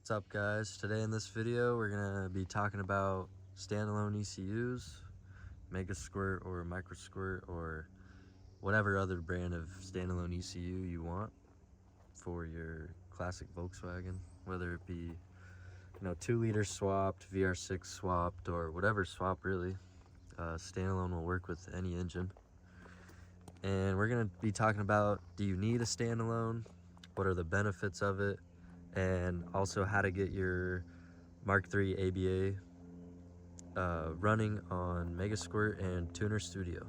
What's up, guys? Today in this video we're gonna be talking about standalone ECUs, Mega Squirt or Micro Squirt or whatever other brand of standalone ECU you want for your classic Volkswagen, whether it be 2-liter swapped, VR6 swapped, or whatever swap really. Standalone will work with any engine. And we're gonna be talking about, do you need a standalone? What are the benefits of it? And also how to get your Mark III ABA running on Mega Squirt and Tuner Studio.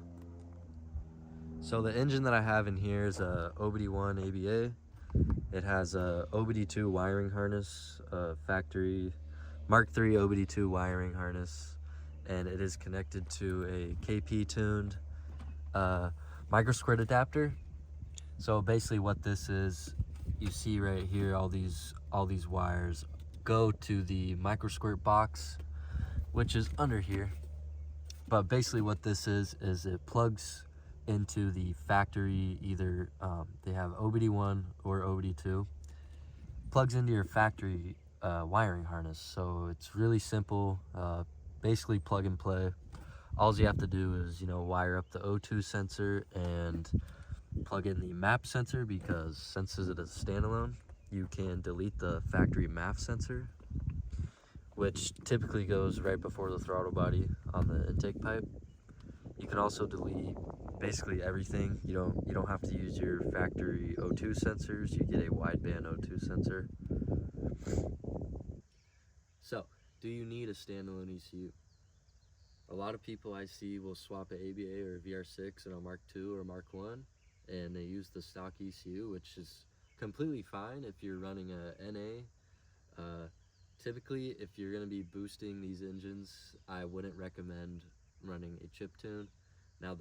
So the engine that I have in here is a OBD1 ABA. It has a OBD2 wiring harness, factory Mark III OBD2 wiring harness, and it is connected to a KP tuned Micro Squirt adapter. So basically what this is, you see right here, all these wires go to the Micro Squirt box, which is under here. But basically what this is it plugs into the factory, either they have OBD1 or OBD2, plugs into your factory wiring harness. So it's really simple, basically plug and play. All you have to do is wire up the O2 sensor and plug in the MAP sensor, because since it is standalone, you can delete the factory MAP sensor, which typically goes right before the throttle body on the intake pipe. You can also delete basically everything. You don't have to use your factory O2 sensors. You get a wideband O2 sensor. So, do you need a standalone ECU? A lot of people I see will swap an ABA or a VR6 and a Mark II or Mark I, and they use the stock ECU, which is completely fine if you're running a NA. Typically, if you're going to be boosting these engines, I wouldn't recommend running a chip tune. Now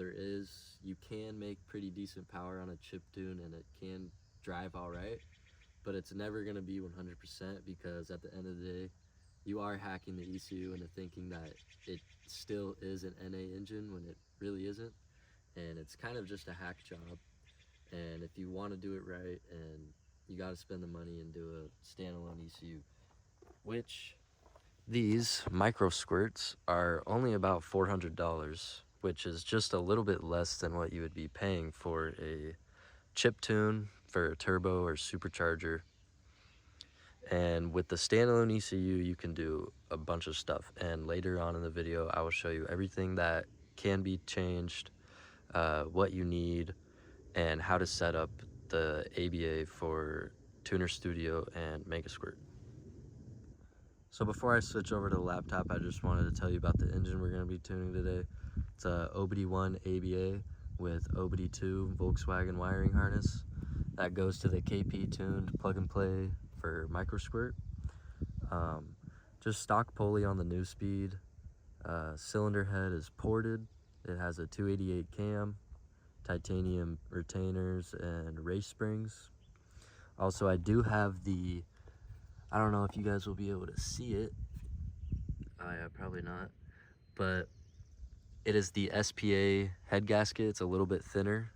you can make pretty decent power on a chip tune, and it can drive all right, but it's never going to be 100%, because at the end of the day, you are hacking the ECU into thinking that it still is an NA engine when it really isn't, and it's kind of just a hack job. And if you want to do it right, and you got to spend the money and do a standalone ECU, which these Micro Squirts are only about $400, which is just a little bit less than what you would be paying for a chip tune for a turbo or supercharger. And with the standalone ECU, you can do a bunch of stuff. And later on in the video, I will show you everything that can be changed, what you need, and how to set up the ABA for Tuner Studio and Mega Squirt. So before I switch over to the laptop, I just wanted to tell you about the engine we're going to be tuning today. It's a OBD1 ABA with OBD2 Volkswagen wiring harness that goes to the KP tuned plug and play for Micro Squirt. Just stock pulley on the new speed. Cylinder head is ported. It has a 288 cam, titanium retainers, and race springs. Also, I do have I don't know if you guys will be able to see it. Yeah, probably not. But it is the SPA head gasket. It's a little bit thinner.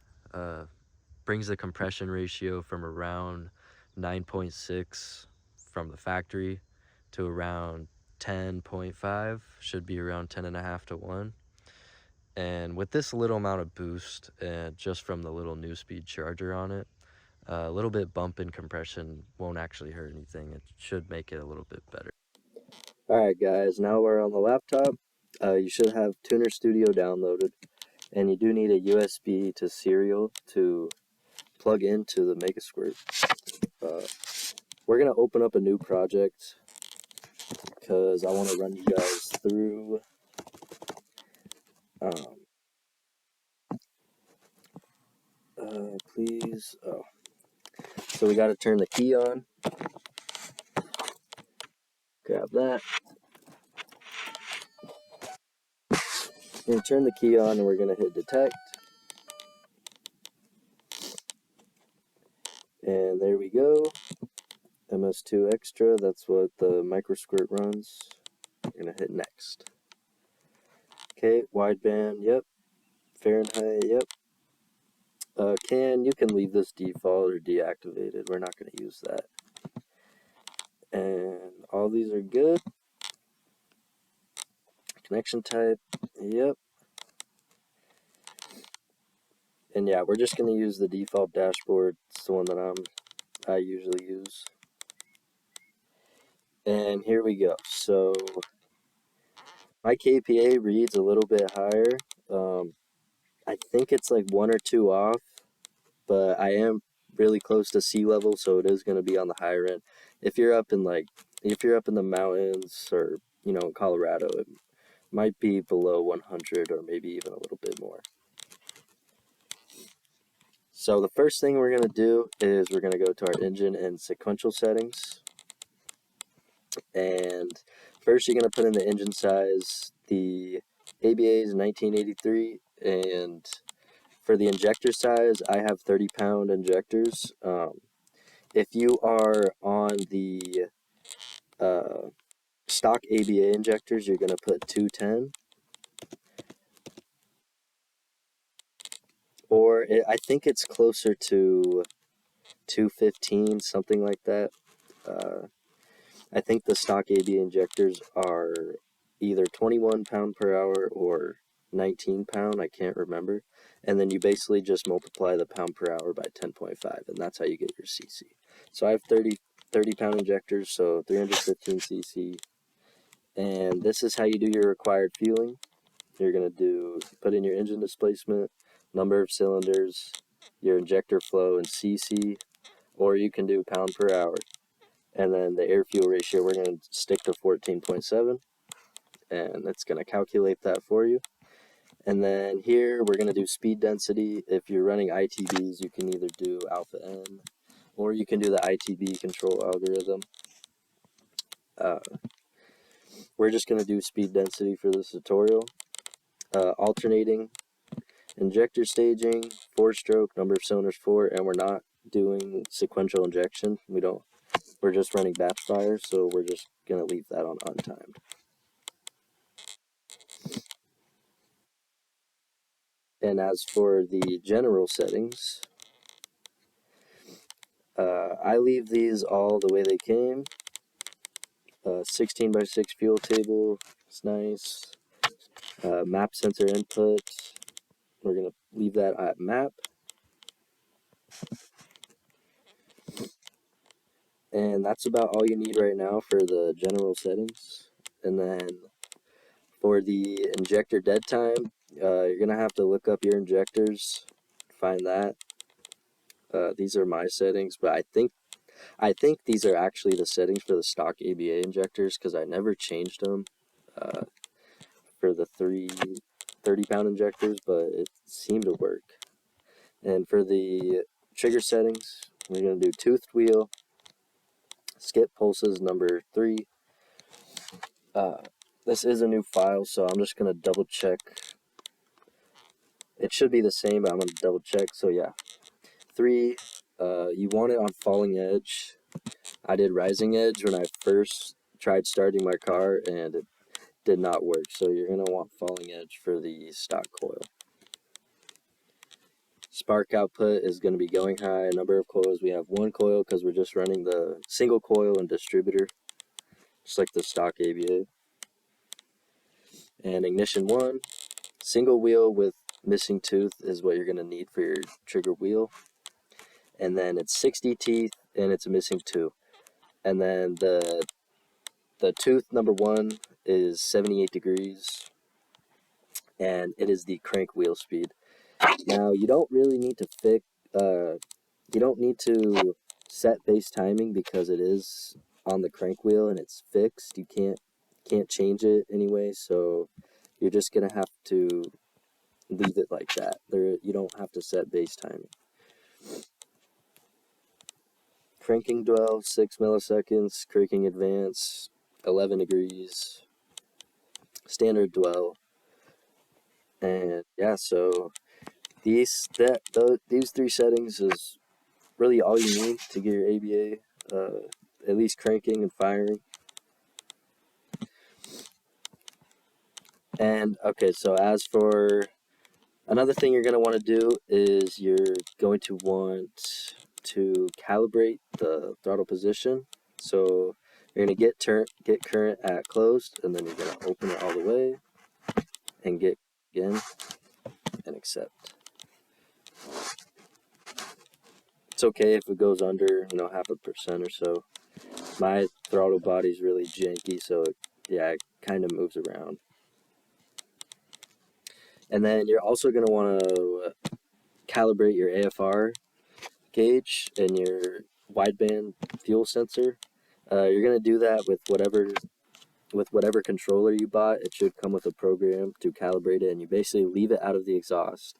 Brings the compression ratio from around 9.6 from the factory to around 10.5. Should be around 10.5 to 1. And with this little amount of boost, just from the little new speed charger on it, a little bit bump in compression won't actually hurt anything. It should make it a little bit better. Alright guys, now we're on the laptop. You should have Tuner Studio downloaded, and you do need a USB to serial to plug into the Mega Squirt. We're going to open up a new project because I want to run you guys through please. So we got to turn the key on. Grab that. We're going to turn the key on, and we're going to hit detect. And there we go. MS2 extra, that's what the Micro Squirt runs. We're going to hit next. Okay, wideband, yep. Fahrenheit, yep. You can leave this default or deactivated. We're not going to use that. And all these are good. Connection type, yep. And yeah, we're just going to use the default dashboard. It's the one that I usually use. And here we go. So my KPA reads a little bit higher. I think it's like 1 or 2 off, but I am really close to sea level, so it is going to be on the higher end. If you're up in the mountains or, Colorado, it might be below 100 or maybe even a little bit more. So the first thing we're going to do is we're going to go to our engine and sequential settings. And first you're going to put in the engine size. The ABA is 1983, and for the injector size, I have 30-pound injectors. If you are on the stock ABA injectors, you're going to put 210. Or I think it's closer to 215, something like that. I think the stock ABA injectors are either 21 pound per hour or 19 pound, I can't remember. And then you basically just multiply the pound per hour by 10.5, and that's how you get your CC. So I have 30 pound injectors, so 315 CC. And this is how you do your required fueling. You're going to put in your engine displacement, number of cylinders, your injector flow, and CC, or you can do pound per hour. And then the air fuel ratio, we're going to stick to 14.7, and it's going to calculate that for you. And then here we're going to do speed density. If you're running ITBs, you can either do alpha N or you can do the ITB control algorithm. We're just going to do speed density for this tutorial. Alternating injector staging, 4-stroke, number of cylinders 4, and we're not doing sequential injection. We're just running batch fire, so we're just going to leave that on untimed. And as for the general settings, I leave these all the way they came. 16 by 6 fuel table, it's nice. Map sensor input, we're going to leave that at map. And that's about all you need right now for the general settings. And then for the injector dead time, you're going to have to look up your injectors, find that. These are my settings, but I think these are actually the settings for the stock ABA injectors because I never changed them for the 30-pound injectors, but it seemed to work. And for the trigger settings, we're going to do toothed wheel, skip pulses number 3. This is a new file, so I'm just going to double check. It should be the same, but I'm going to double check. So yeah, 3, you want it on falling edge. I did rising edge when I first tried starting my car, and it did not work. So you're going to want falling edge for the stock coil. Spark output is going to be going high. Number of coils, we have 1 coil because we're just running the single coil and distributor, just like the stock ABA. And ignition 1, single wheel with missing tooth is what you're going to need for your trigger wheel. And then it's 60 teeth and it's a missing 2. And then the tooth number 1 is 78 degrees, and it is the crank wheel speed. Now you don't really need to you don't need to set base timing because it is on the crank wheel and it's fixed. You can't change it anyway, so you're just gonna have to leave it like that. You don't have to set base timing. Cranking dwell 6 milliseconds, cranking advance 11 degrees, standard dwell, and yeah. So these 3 settings is really all you need to get your ABA at least cranking and firing. And okay, so as for another thing you're going to want to do is you're going to want to calibrate the throttle position. So You're going to get current at closed, and then you're going to open it all the way and get again and accept. It's okay if it goes under, 0.5% or so. My throttle body's really janky, so it kind of moves around. And then you're also going to want to calibrate your AFR gauge and your wideband fuel sensor. You're going to do that with whatever controller you bought. It should come with a program to calibrate it, and you basically leave it out of the exhaust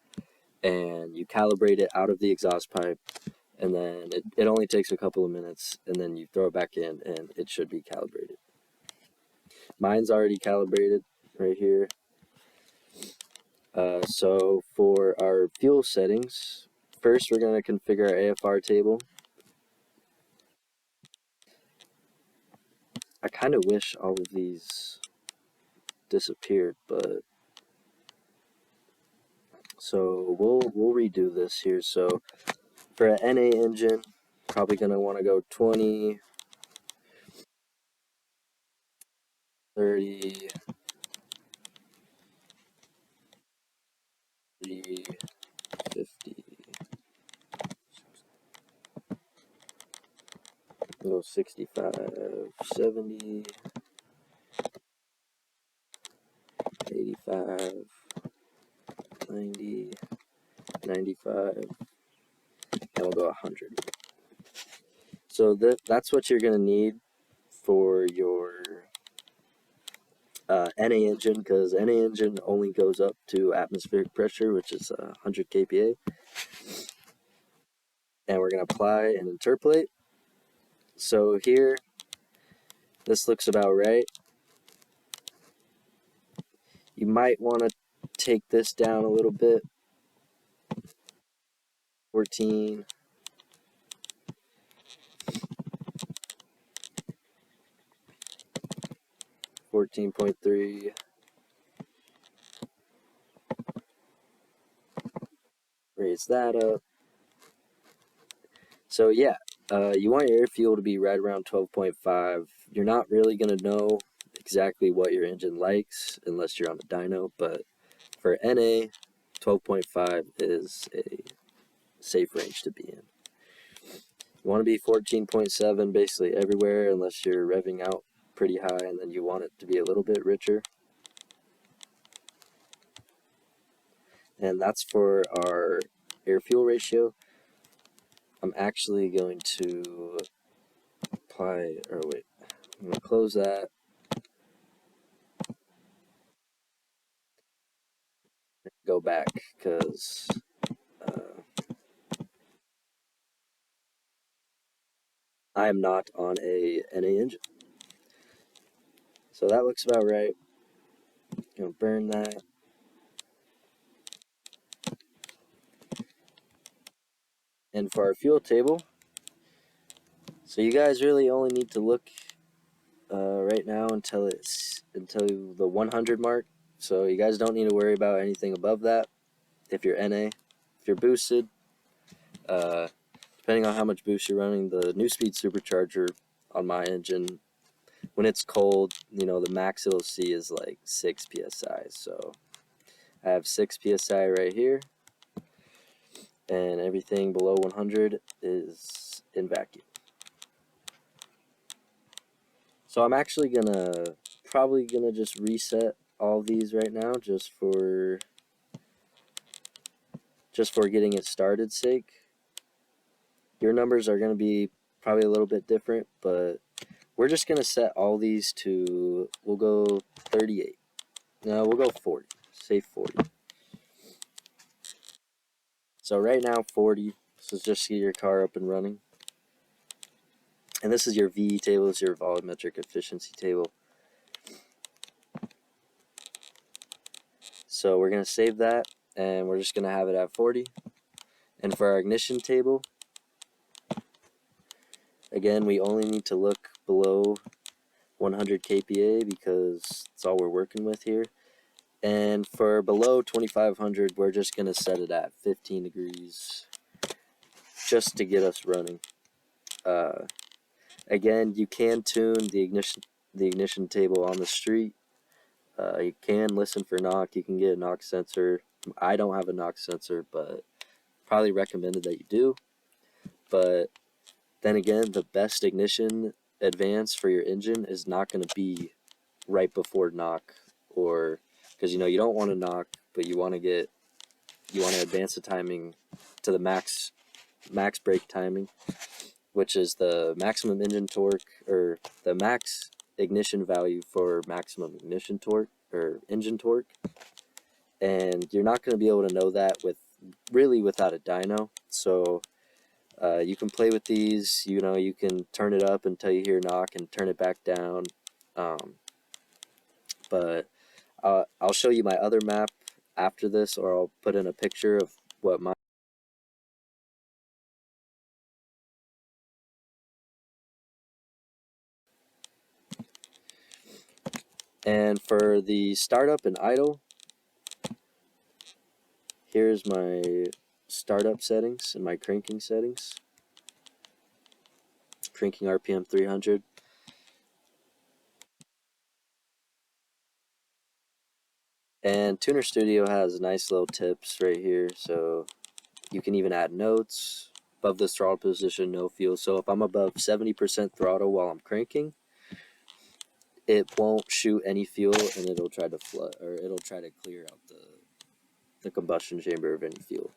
and you calibrate it out of the exhaust pipe, and then it only takes a couple of minutes, and then you throw it back in and it should be calibrated. Mine's already calibrated right here. So for our fuel settings, first we're going to configure our AFR table. I kind of wish all of these disappeared, but so we'll redo this here. So for an NA engine, probably going to want to go 20, 30, 50, go 65, 70, 85, 90, 95, and we'll go 100. So that's what you're going to need for your NA engine, because NA engine only goes up to atmospheric pressure, which is 100 kPa. And we're going to apply and interpolate. So here, this looks about right. You might want to take this down a little bit. 14. 14.3. Raise that up. So yeah, you want your air fuel to be right around 12.5. You're not really going to know exactly what your engine likes unless you're on the dyno, but for NA, 12.5 is a safe range to be in. You want to be 14.7 basically everywhere unless you're revving out pretty high, and then you want it to be a little bit richer. And that's for our air-fuel ratio. I'm actually going to apply, or wait, I'm going to close that. Go back, because I am not on a NA engine. So that looks about right. Gonna burn that. And for our fuel table, so you guys really only need to look right now until the 100 mark. So you guys don't need to worry about anything above that. If you're NA, if you're boosted, depending on how much boost you're running, the New Speed supercharger on my engine, when it's cold, the max it'll see is like 6 psi. So I have 6 psi right here, and everything below 100 is in vacuum. So I'm actually probably gonna just reset all these right now just for getting it started sake. Your numbers are gonna be probably a little bit different, but we're just gonna set all these to, we'll go 38. No, we'll go 40. Say 40. So right now 40. This is just to get your car up and running. And this is your VE table, this is your volumetric efficiency table. So we're going to save that, and we're just going to have it at 40. And for our ignition table, again, we only need to look below 100 kPa because that's all we're working with here. And for below 2500, we're just going to set it at 15 degrees just to get us running. Again, you can tune the ignition table on the street. You can listen for knock. You can get a knock sensor. I don't have a knock sensor, but probably recommended that you do. But then again, the best ignition advance for your engine is not going to be right before knock, or because you don't want to knock, but you want to advance the timing to the max brake timing, which is the maximum engine torque, or the max ignition value for maximum ignition torque or engine torque. And you're not going to be able to know that without a dyno. So you can play with these. You can turn it up until you hear knock and turn it back down. But I'll show you my other map after this, or I'll put in a picture of what my and for the startup and idle, here's my startup settings and my cranking settings. Cranking RPM 300. And Tuner Studio has nice little tips right here, so you can even add notes. Above this throttle position, no fuel. So if I'm above 70% throttle while I'm cranking, it won't shoot any fuel, and it'll try to flood, or it'll try to clear out the combustion chamber of any fuel.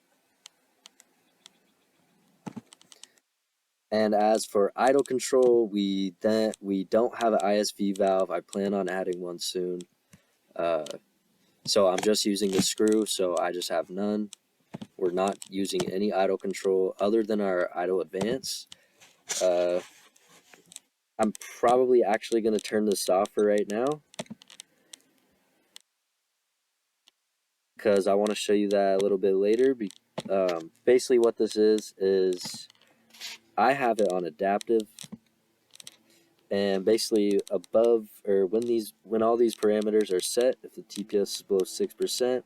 And as for idle control, we don't have an ISV valve. I plan on adding one soon. So I'm just using the screw, so I just have none. We're not using any idle control other than our idle advance. I'm probably actually going to turn this off for right now, because I want to show you that a little bit later. Basically what this is I have it on adaptive, and basically above, or when all these parameters are set, if the TPS is below 6%,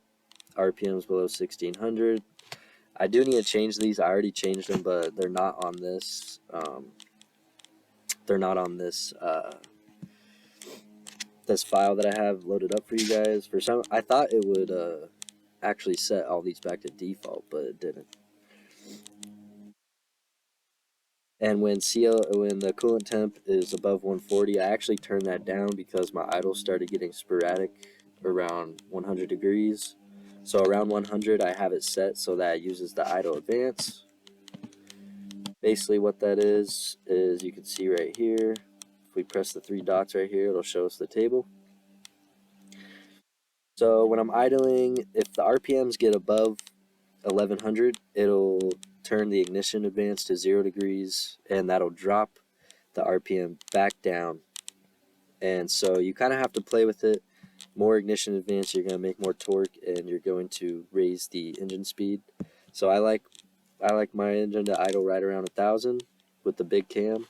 RPM is below 1600. I do need to change these. I already changed them, but they're not on this. This file that I have loaded up for you guys. I thought it would actually set all these back to default, but it didn't. And when the coolant temp is above 140, I actually turned that down because my idle started getting sporadic around 100 degrees. So around 100, I have it set so that it uses the idle advance. Basically what that is you can see right here. If we press the three dots right here, it'll show us the table. So when I'm idling, if the RPMs get above 1100, it'll turn the ignition advance to 0 degrees, and that'll drop the RPM back down. And so you kind of have to play with it. More ignition advance, you're going to make more torque, and you're going to raise the engine speed. So I like my engine to idle right around 1000 with the big cam.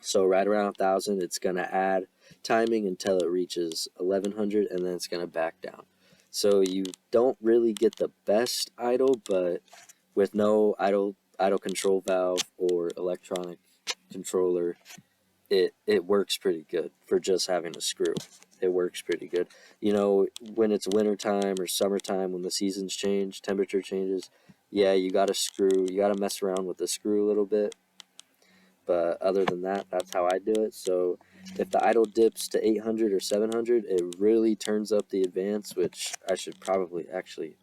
So right around 1000, it's going to add timing until it reaches 1100, and then it's going to back down. So you don't really get the best idle, but with no idle control valve or electronic controller, it works pretty good for just having a screw. It works pretty good. When it's wintertime or summertime, when the seasons change, temperature changes, yeah, you got to mess around with the screw a little bit. But other than that, that's how I do it. So if the idle dips to 800 or 700, it really turns up the advance, which I should probably actually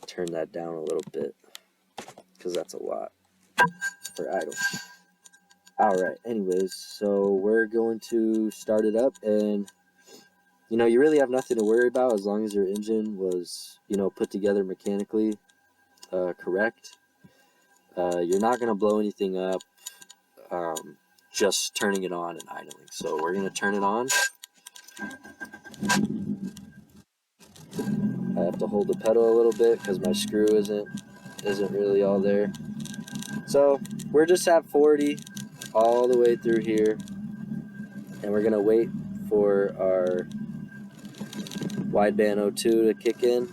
turn that down a little bit, because that's a lot for idle. Alright, anyways, so we're going to start it up, and you really have nothing to worry about as long as your engine was put together mechanically correct. You're not going to blow anything up just turning it on and idling. So we're going to turn it on. I have to hold the pedal a little bit because my screw isn't really all there. So we're just at 40 all the way through here, and we're going to wait for our wideband O2 to kick in.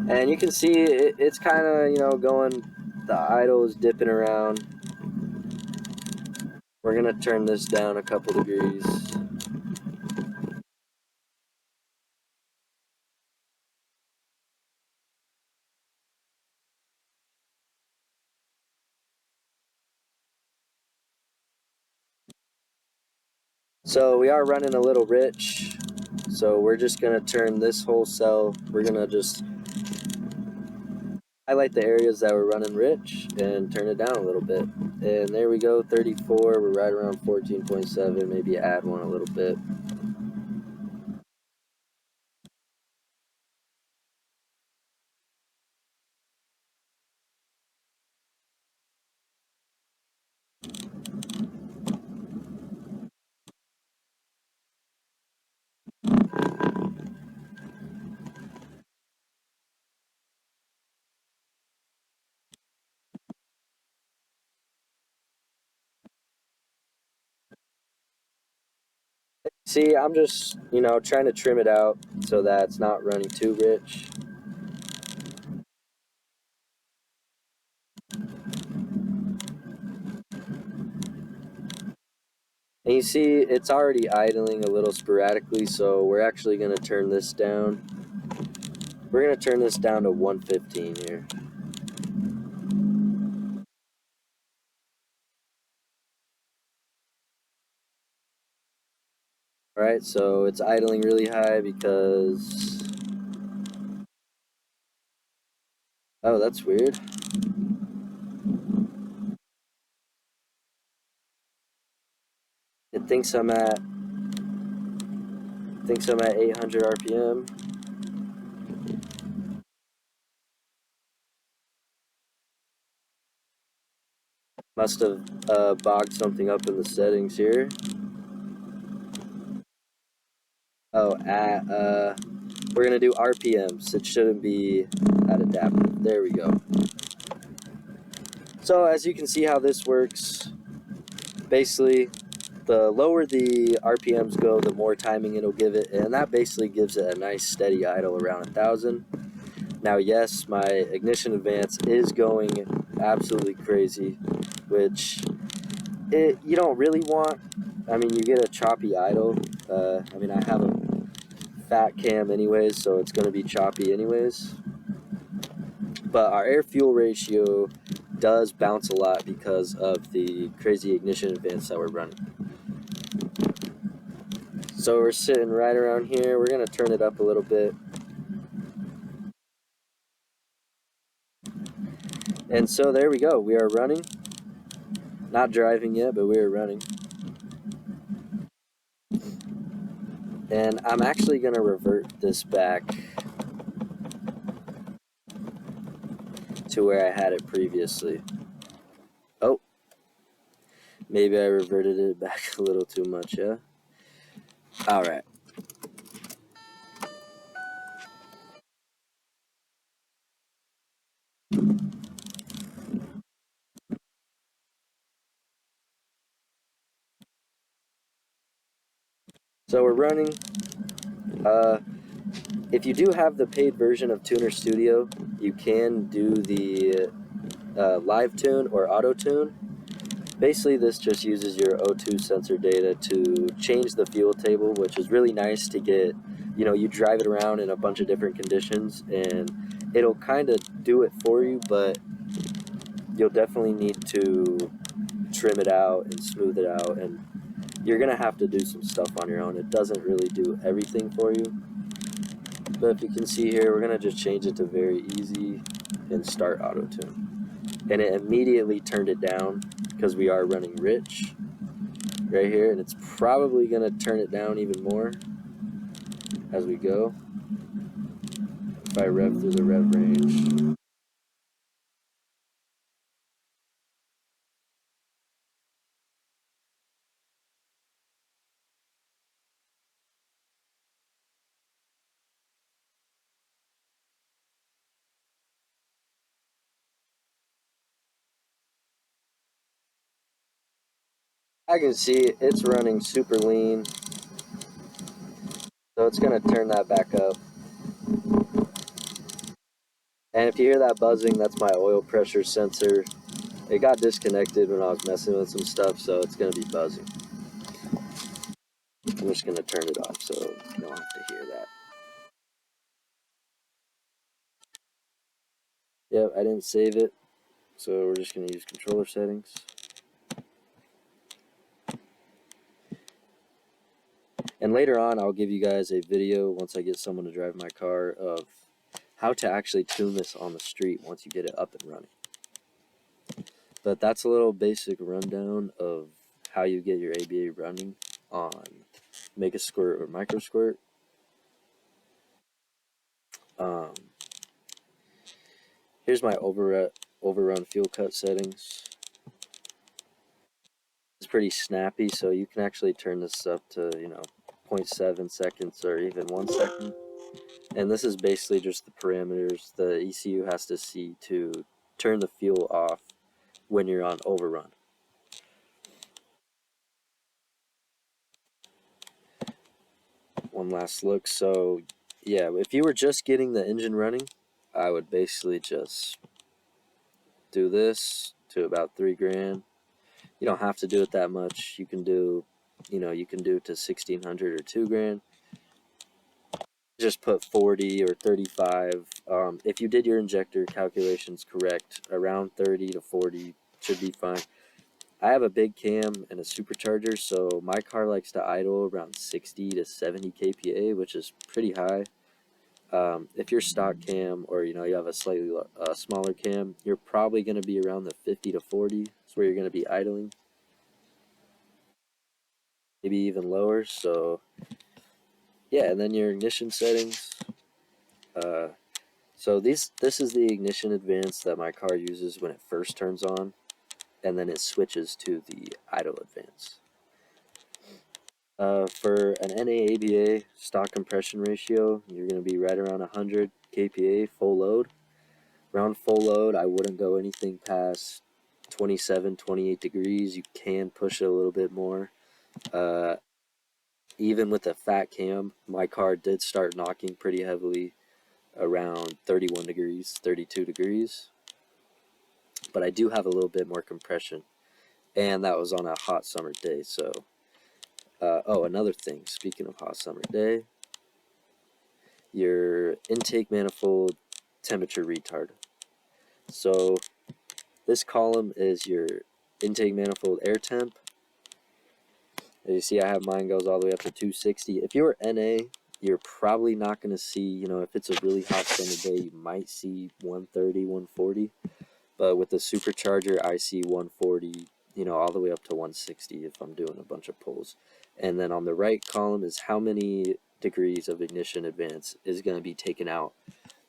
And you can see it's kind of going The idle is dipping around. We're gonna turn this down a couple degrees. So we are running a little rich, so we're just gonna turn this whole cell, we're gonna just highlight the areas that we're running rich and turn it down a little bit. And there we go, 34, we're right around 14.7, maybe add one a little bit. See, I'm just, trying to trim it out so that it's not running too rich. And you see, it's already idling a little sporadically, so we're actually going to turn this down. We're going to turn this down to 115 here. Alright, so it's idling really high because... Oh, that's weird. It thinks I'm at 800 RPM. Must have bogged something up in the settings here. Oh, we're gonna do RPMs. It shouldn't be at adaptive. There we go. So as you can see how this works, basically the lower the RPMs go, the more timing it'll give it, and that basically gives it a nice steady idle around 1,000. Now yes, my ignition advance is going absolutely crazy, which you don't really want. I mean, you get a choppy idle. I mean, I have a fat cam anyways, so it's going to be choppy anyways. But our air-fuel ratio does bounce a lot because of the crazy ignition advance that we're running. So we're sitting right around here. We're going to turn it up a little bit. And so there we go. We are running. Not driving yet, but we are running. And I'm actually going to revert this back to where I had it previously. Oh, maybe I reverted it back a little too much, yeah? Alright. So we're running. If you do have the paid version of Tuner Studio, you can do the live tune or auto tune. Basically, this just uses your O2 sensor data to change the fuel table, which is really nice to get, you drive it around in a bunch of different conditions and it'll kind of do it for you, but you'll definitely need to trim it out and smooth it out, and you're going to have to do some stuff on your own. It doesn't really do everything for you. But if you can see here, we're going to just change it to very easy and start auto tune. And it immediately turned it down because we are running rich right here, and it's probably going to turn it down even more as we go if I rev through the rev range. I can see it's running super lean, so it's going to turn that back up. And if you hear that buzzing, that's my oil pressure sensor. It got disconnected when I was messing with some stuff, so it's going to be buzzing. I'm just going to turn it off so you don't have to hear that. Yep, I didn't save it, so we're just going to use controller settings. And later on, I'll give you guys a video once I get someone to drive my car of how to actually tune this on the street once you get it up and running. But that's a little basic rundown of how you get your ABA running on Mega Squirt or Micro Squirt. Here's my overrun fuel cut settings. It's pretty snappy, so you can actually turn this up to 0.7 seconds or even 1 second. And this is basically just the parameters the ECU has to see to turn the fuel off when you're on overrun. One last look. So yeah, if you were just getting the engine running, I would basically just do this to about 3 grand. You don't have to do it that much. You can do, you can do it to 1600 or 2 grand. Just put 40 or 35. If you did your injector calculations correct, around 30 to 40 should be fine. I have a big cam and a supercharger, so my car likes to idle around 60 to 70 kPa, which is pretty high. If you're stock cam or you have a slightly smaller cam, you're probably going to be around the 50 to 40. That's where you're going to be idling. Maybe even lower. So yeah, and then your ignition settings. So this is the ignition advance that my car uses when it first turns on, and then it switches to the idle advance. For an NA-ABA stock compression ratio, you're going to be right around 100 kPa full load. Around full load, I wouldn't go anything past 27, 28 degrees. You can push it a little bit more. Even with a fat cam, my car did start knocking pretty heavily around 31 degrees, 32 degrees. But I do have a little bit more compression. And that was on a hot summer day, so... oh, another thing, speaking of hot summer day, your intake manifold temperature retard. So this column is your intake manifold air temp. As you see, I have mine goes all the way up to 260. If you're NA, you're probably not going to see, if it's a really hot summer day, you might see 130, 140. But with the supercharger, I see 140, all the way up to 160 if I'm doing a bunch of pulls. And then on the right column is how many degrees of ignition advance is going to be taken out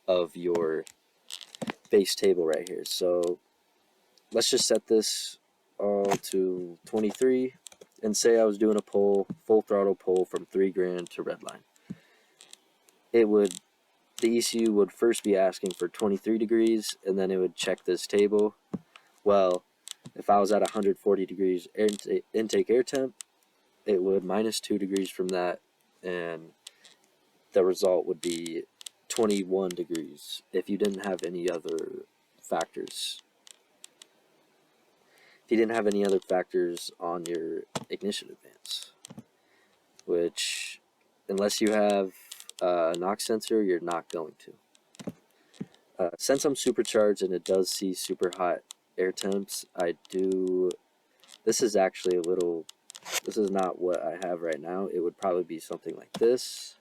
of your base table right here. So let's just set this all to 23 and say I was doing a pull, full throttle pull from 3 grand to redline. The ECU would first be asking for 23 degrees, and then it would check this table. Well, if I was at 140 degrees intake air temp, it would minus 2 degrees from that, and the result would be 21 degrees if you didn't have any other factors. If you didn't have any other factors on your ignition advance, which, unless you have a knock sensor, you're not going to. Since I'm supercharged and it does see super hot air temps, this is actually this is not what I have right now. It would probably be something like this.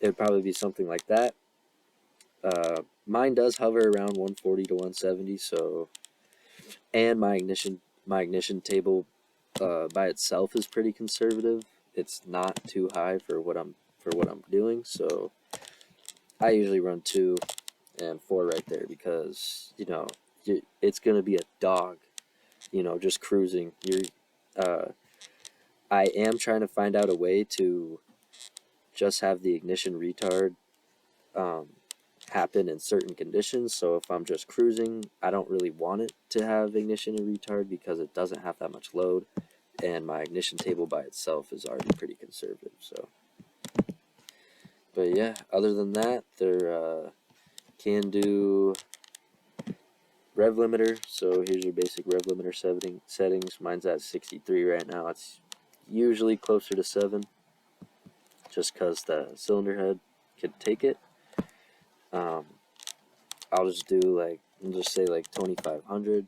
It would probably be something like that. Mine does hover around 140 to 170, so, and my ignition table by itself is pretty conservative. It's not too high for what I'm doing, so I usually run 2 and 4 right there because it's gonna be a dog, just cruising. I am trying to find out a way to just have the ignition retard happen in certain conditions. So if I'm just cruising, I don't really want it to have ignition and retard because it doesn't have that much load, and my ignition table by itself is already pretty conservative. So But yeah, other than that, they're can do rev limiter. So here's your basic rev limiter settings. Mine's at 63 right now. It's usually closer to 7, just because the cylinder head could take it. I'll just do like, I'll just say like 2500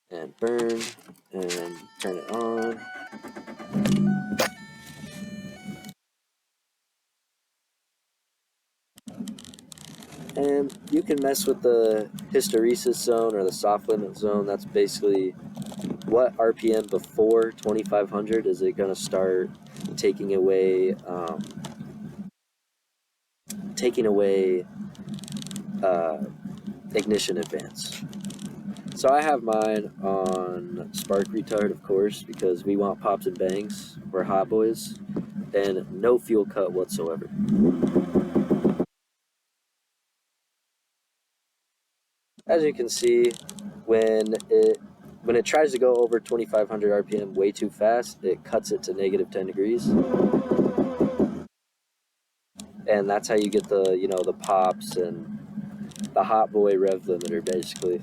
and burn and turn it on. And you can mess with the hysteresis zone or the soft limit zone. That's basically what RPM before 2500 is it going to start taking away ignition advance. So I have mine on spark retard, of course, because we want pops and bangs. We're hot boys, and no fuel cut whatsoever. As you can see, when it tries to go over 2500 RPM way too fast, it cuts it to -10 degrees. And that's how you get the, you know, the pops and the hot boy rev limiter, basically.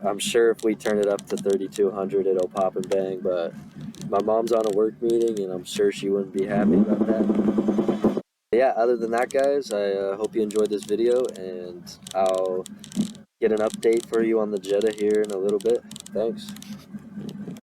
I'm sure if we turn it up to 3200, it'll pop and bang, but my mom's on a work meeting, and I'm sure she wouldn't be happy about that. Yeah, other than that, guys, I hope you enjoyed this video, and I'll get an update for you on the Jetta here in a little bit. Thanks.